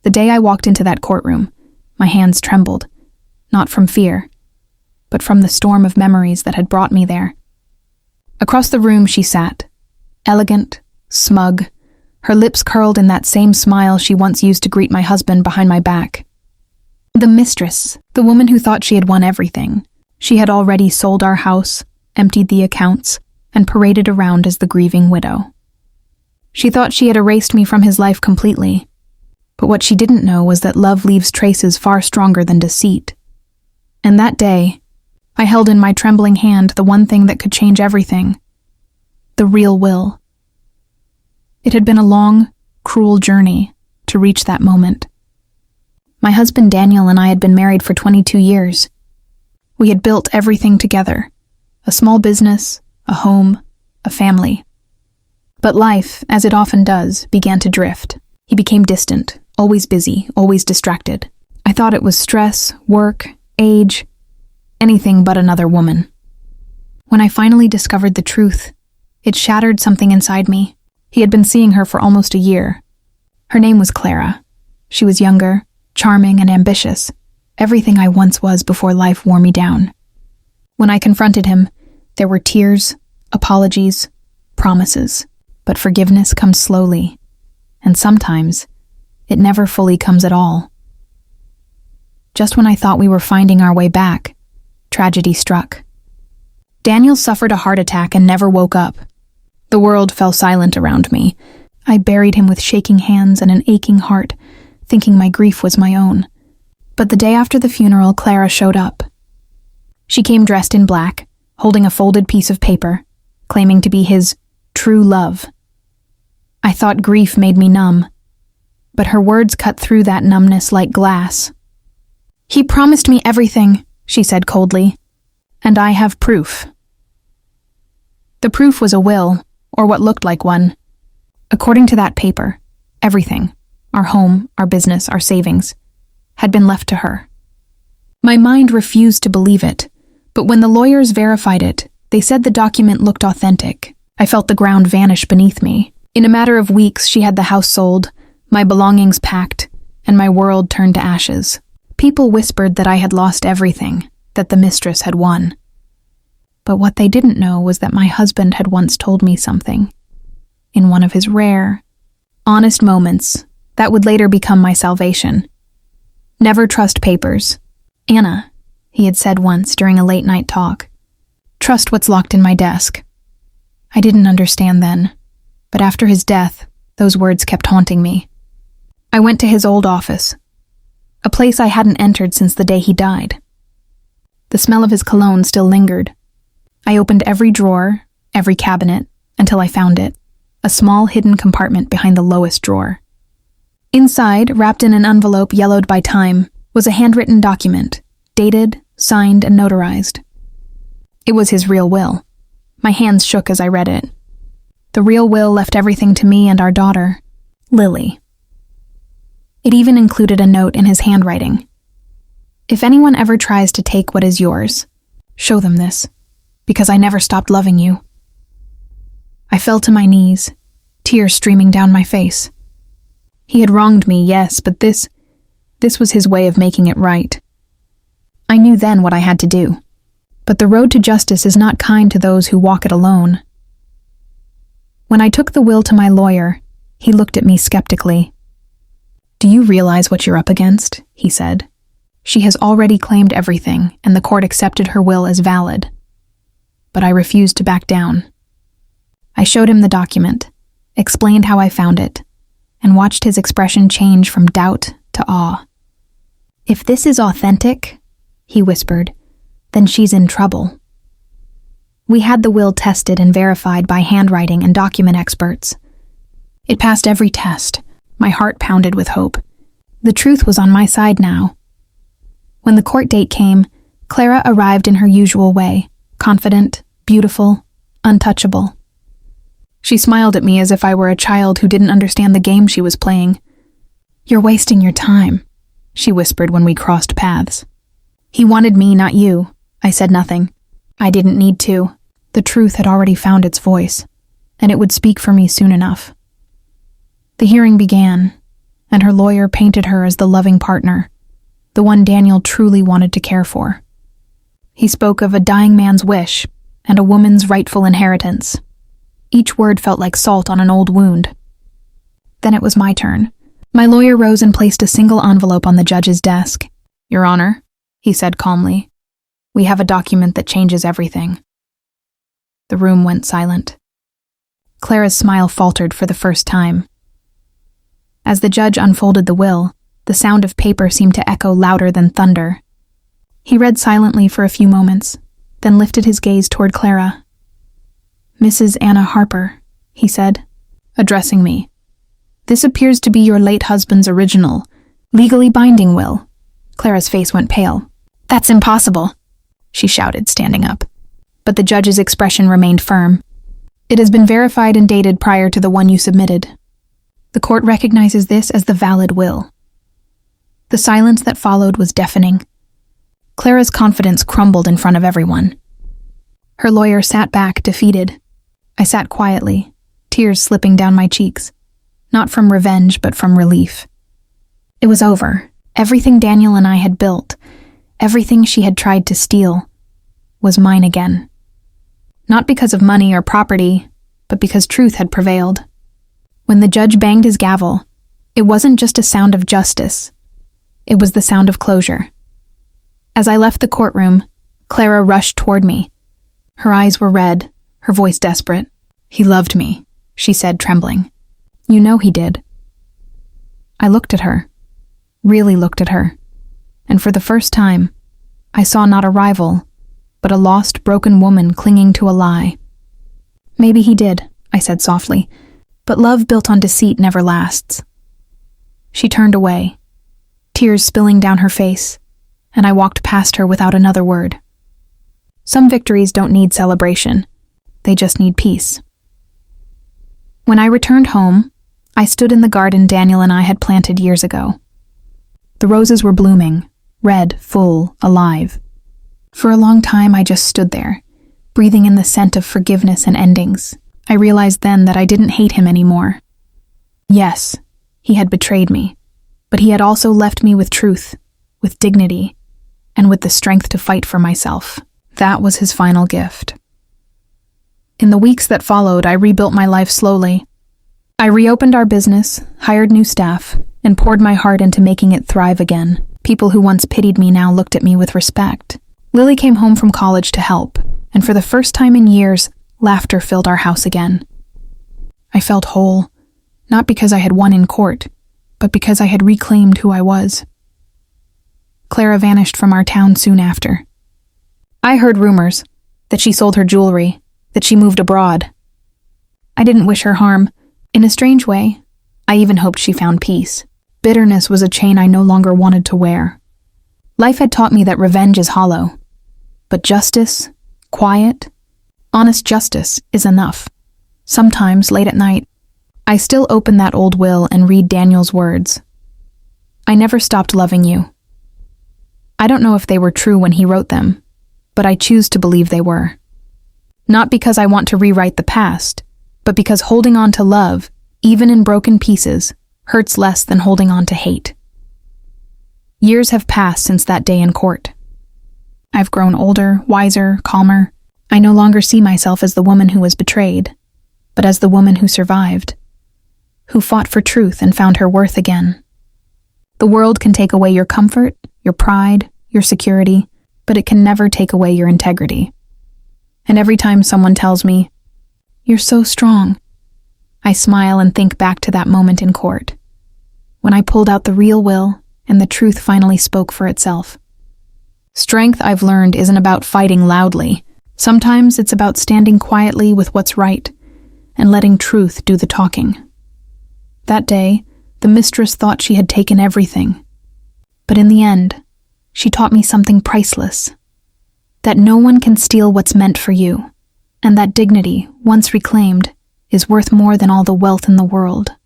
The day I walked into that courtroom, my hands trembled, not from fear, but from the storm of memories that had brought me there. Across the room she sat, elegant, smug, her lips curled in that same smile she once used to greet my husband behind my back. The mistress, the woman who thought she had won everything. She had already sold our house, emptied the accounts, and paraded around as the grieving widow. She thought she had erased me from his life completely, but what she didn't know was that love leaves traces far stronger than deceit. And that day, I held in my trembling hand the one thing that could change everything: the real will. It had been a long, cruel journey to reach that moment. My husband Daniel and I had been married for 22 years. We had built everything together: a small business, a home, a family. But life, as it often does, began to drift. He became distant, always busy, always distracted. I thought it was stress, work, age, anything but another woman. When I finally discovered the truth, it shattered something inside me. He had been seeing her for almost a year. Her name was Clara. She was younger, charming, and ambitious, everything I once was before life wore me down. When I confronted him, there were tears, apologies, promises, but forgiveness comes slowly, and sometimes it never fully comes at all. Just when I thought we were finding our way back, tragedy struck. Daniel suffered a heart attack and never woke up. The world fell silent around me. I buried him with shaking hands and an aching heart, thinking my grief was my own. But the day after the funeral, Clara showed up. She came dressed in black, holding a folded piece of paper, claiming to be his true love. I thought grief made me numb, but her words cut through that numbness like glass. "He promised me everything," she said coldly, "and I have proof." The proof was a will, or what looked like one. According to that paper, everything, our home, our business, our savings, had been left to her. My mind refused to believe it, but when the lawyers verified it, they said the document looked authentic. I felt the ground vanish beneath me. In a matter of weeks, she had the house sold, my belongings packed, and my world turned to ashes. People whispered that I had lost everything, that the mistress had won. But what they didn't know was that my husband had once told me something. In one of his rare, honest moments, that would later become my salvation. "Never trust papers. Anna," he had said once during a late-night talk. "Trust what's locked in my desk." I didn't understand then, but after his death, those words kept haunting me. I went to his old office, a place I hadn't entered since the day he died. The smell of his cologne still lingered. I opened every drawer, every cabinet, until I found it, a small hidden compartment behind the lowest drawer. Inside, wrapped in an envelope yellowed by time, was a handwritten document, dated, signed, and notarized. It was his real will. My hands shook as I read it. The real will left everything to me and our daughter, Lily. It even included a note in his handwriting. "If anyone ever tries to take what is yours, show them this, because I never stopped loving you." I fell to my knees, tears streaming down my face. He had wronged me, yes, but this was his way of making it right. I knew then what I had to do, but the road to justice is not kind to those who walk it alone. When I took the will to my lawyer, he looked at me skeptically. "Do you realize what you're up against?" he said. "She has already claimed everything, and the court accepted her will as valid." But I refused to back down. I showed him the document, explained how I found it, and watched his expression change from doubt to awe. "If this is authentic," he whispered, "then she's in trouble." We had the will tested and verified by handwriting and document experts. It passed every test. My heart pounded with hope. The truth was on my side now. When the court date came, Clara arrived in her usual way, confident, beautiful, untouchable. She smiled at me as if I were a child who didn't understand the game she was playing. "You're wasting your time," she whispered when we crossed paths. "He wanted me, not you." I said nothing. I didn't need to. The truth had already found its voice, and it would speak for me soon enough. The hearing began, and her lawyer painted her as the loving partner, the one Daniel truly wanted to care for. He spoke of a dying man's wish and a woman's rightful inheritance. Each word felt like salt on an old wound. Then it was my turn. My lawyer rose and placed a single envelope on the judge's desk. "Your Honor," he said calmly, "we have a document that changes everything." The room went silent. Clara's smile faltered for the first time. As the judge unfolded the will, the sound of paper seemed to echo louder than thunder. He read silently for a few moments, then lifted his gaze toward Clara. "Mrs. Anna Harper," he said, addressing me. "This appears to be your late husband's original, legally binding will." Clara's face went pale. "That's impossible," she shouted, standing up. But the judge's expression remained firm. "It has been verified and dated prior to the one you submitted. The court recognizes this as the valid will." The silence that followed was deafening. Clara's confidence crumbled in front of everyone. Her lawyer sat back, defeated. I sat quietly, tears slipping down my cheeks, not from revenge but from relief. It was over. Everything Daniel and I had built, everything she had tried to steal, was mine again. Not because of money or property, but because truth had prevailed. When the judge banged his gavel, it wasn't just a sound of justice. It was the sound of closure. As I left the courtroom, Clara rushed toward me. Her eyes were red, her voice desperate. "He loved me," she said, trembling. "You know he did." I looked at her, really looked at her, and for the first time, I saw not a rival, but a lost, broken woman clinging to a lie. "Maybe he did," I said softly, "but love built on deceit never lasts." She turned away, tears spilling down her face, and I walked past her without another word. Some victories don't need celebration, they just need peace. When I returned home, I stood in the garden Daniel and I had planted years ago. The roses were blooming, red, full, alive. For a long time I just stood there, breathing in the scent of forgiveness and endings. I realized then that I didn't hate him anymore. Yes, he had betrayed me, but he had also left me with truth, with dignity, and with the strength to fight for myself. That was his final gift. In the weeks that followed, I rebuilt my life slowly. I reopened our business, hired new staff, and poured my heart into making it thrive again. People who once pitied me now looked at me with respect. Lily came home from college to help, and for the first time in years, laughter filled our house again. I felt whole, not because I had won in court, but because I had reclaimed who I was. Clara vanished from our town soon after. I heard rumors that she sold her jewelry, that she moved abroad. I didn't wish her harm. In a strange way, I even hoped she found peace. Bitterness was a chain I no longer wanted to wear. Life had taught me that revenge is hollow. But justice, quiet, honest justice is enough. Sometimes, late at night, I still open that old will and read Daniel's words. "I never stopped loving you." I don't know if they were true when he wrote them, but I choose to believe they were. Not because I want to rewrite the past, but because holding on to love, even in broken pieces, hurts less than holding on to hate. Years have passed since that day in court. I've grown older, wiser, calmer. I no longer see myself as the woman who was betrayed, but as the woman who survived, who fought for truth and found her worth again. The world can take away your comfort, your pride, your security, but it can never take away your integrity. And every time someone tells me, "You're so strong," I smile and think back to that moment in court, when I pulled out the real will and the truth finally spoke for itself. Strength, I've learned, isn't about fighting loudly. Sometimes it's about standing quietly with what's right and letting truth do the talking. That day, the mistress thought she had taken everything. But in the end, she taught me something priceless. That no one can steal what's meant for you, and that dignity, once reclaimed, is worth more than all the wealth in the world.